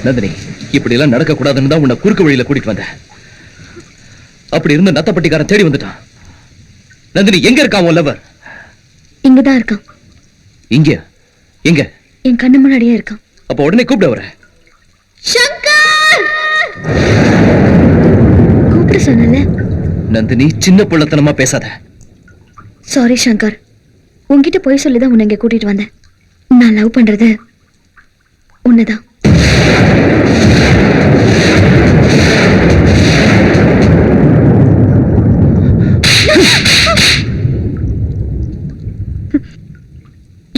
நந்தினி, இப்படி எல்லாம் நடக்க கூடாதுன்னு தான் உன்னை குறுக்கு வழியில கூட்டிட்டு வந்தேன். அப்படி இருந்து நத்தப்பட்டிக்காரன் தேடி வந்துட்டான். நந்தினி, எங்க இருக்கான் உன் லவர்? இங்கதான் இருக்கான். இங்க? எங்க? என் கண்ணு முன்னாடியே இருக்கான். அப்ப உடனே கூப்பிட வர. சங்கர்! கூப்பிட சொன்னல. நந்தினி, சின்ன புள்ளத்தனமா பேசாத. சாரி சங்கர், உன்கிட்ட போய் சொல்லிதான் உன்னை இங்க கூட்டிட்டு வந்தேன். நான் லவ் பண்றது உன்னதான்.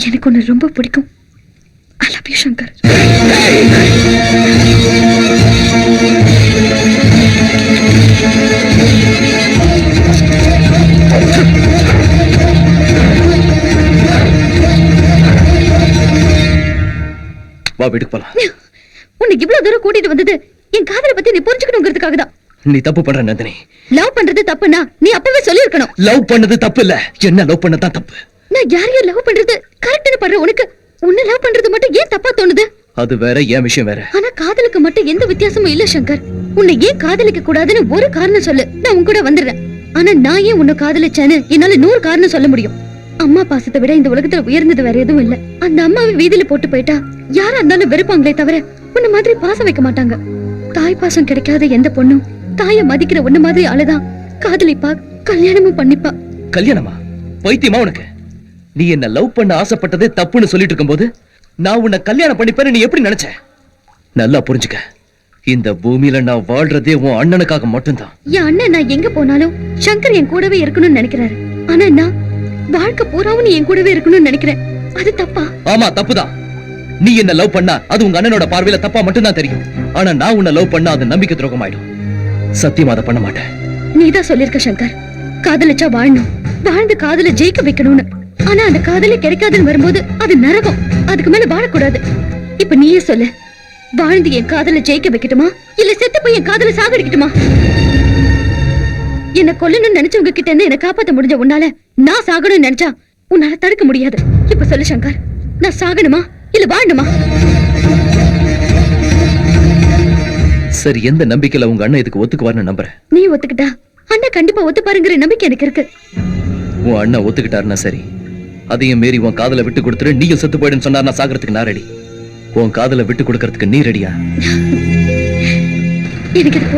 எனக்கு உன்னை ரொம்ப பிடிக்கும். I love you, Shankar. வா, வீட்டுக்கு போலாம். உன்னை இவ்வளவு தூரம் கூட்டிட்டு வந்தது என் காதலை பத்தி நீ புரிஞ்சுக்கணுங்கிறதுக்காக தான். நீ தப்பு பண்ற நந்தினி. லவ் பண்றது தப்புனா நீ அப்பவே சொல்லிருக்கணும். லவ் பண்ணது தப்பு இல்ல, என்ன லவ் பண்ணதான் தப்பு. நான் யாரையும் லவ் பண்றது கரெக்ட்னு பண்ற உனக்கு உன்னை லவ் பண்றது மட்டும் ஏன் தப்பா தோணுது? அது வேற, என் விஷயம் வேற. ஆனா காதலுக்கு மட்டும் எந்த வித்தியாசமும் இல்ல சங்கர். உன்னை ஏன் காதலிக்க கூடாதுன்னு ஒரு காரணம் சொல்லு, நான் உன் கூட வந்துடுறேன். ஆனா நான் ஏன் உன்னை காதலிச்சேன்னு என்னால 100 காரணம் சொல்ல முடியும். அம்மா பாசத்தை விட இந்த உலகத்துல உயர்ந்தது வேற எதுவும் இல்ல. அந்த அம்மாவை வீதியில போட்டு போயிட்டா யாரா இருந்தாலும் வெறுப்பாங்களே தவிர உன்ன மாதிரி பாசம் வைக்க மாட்டாங்க. தாய் பாசம் கிடைக்காத எந்த பொண்ணும் தாய மதிக்கிற உன்ன மாதிரி ஆளுதான் காதலிப்பா, கல்யாணமும் பண்ணிப்பா. கல்யாணமா? பைத்தியமா உனக்கு? நீ என்ன லவ் பண்ண ஆசைப்பட்டதே தப்புன்னு சொல்லிட்டு இருக்கும்போது நான் உன்னை கல்யாணம் பண்ணிப்பேன்னு நீ எப்படி நினைச்ச? நல்லா புரிஞ்சுக்க, இந்த பூமியில நான் வாழ்றதே உன் அண்ணனுக்காக மட்டும்தான். என் அண்ணன் நான் எங்க போனாலும் சங்கர் என் கூடவே இருக்கணும்னு நினைக்கிறாரு. ஆனா நான் வாழ்க்கை பூராவும் நீ என் கூடவே இருக்கணும்னு நினைக்கிறேன். அது தப்பா? ஆமா, தப்புதான். நீ என்ன லவ் பண்ணா அது உங்க அண்ணனோட பார்வையில தப்பா மட்டும்தான் தெரியும். ஆனா நான் உன்னை லவ் பண்ணா அது நம்பிக்கை துரோகம் ஆயிடும். சத்தியமா அதை பண்ண மாட்டேன். நீதான் சொல்லிருக்க சங்கர், காதலிச்சா வாழணும், வாழ்ந்து காதல ஜெயிக்க வைக்கணும்னு. ஆனா அந்த காதலே கிடைக்காதுன்னு வரும்போது அது நரகம். அதுக்கு மேல வாழக்கூடாது. இப்ப நீயே சொல்லு, வாழ்ந்து என் காதல ஜெயிக்க வைக்கட்டுமா இல்ல செத்து போய் என் காதல சாகடிக்கட்டுமா? என்ன கொல்லணும்னு நினைச்சவங்க கிட்ட இருந்து என்ன காப்பாத்த முடிஞ்ச உன்னால நான் சாகணும்னு நினைச்சா உன்னால தடுக்க முடியாது. இப்ப சொல்லு சங்கர், நான் சாகணுமா இல்ல வாழணுமா? சரி, எந்த நம்பிக்கையில உங்க அண்ணன் இதுக்கு ஒத்துக்குவார்னு நம்புறேன். நீ ஒத்துக்கிட்டா அண்ணா கண்டிப்பா ஒத்துப்பாருங்கிற நம்பிக்கை எனக்கு இருக்கு. உன் அண்ணன் ஒத்துக்கிட்டாருன்னா சரி, அதையும் மீறி உன் காதலை விட்டு கொடுத்துரு, நீயும் செத்து போயிடுன்னு சொன்னார்னா சாகிறதுக்கு நான் ரெடி. உன் காதலை விட்டு கொடுக்கறதுக்கு நீ ரெடியா? எனக்கு இது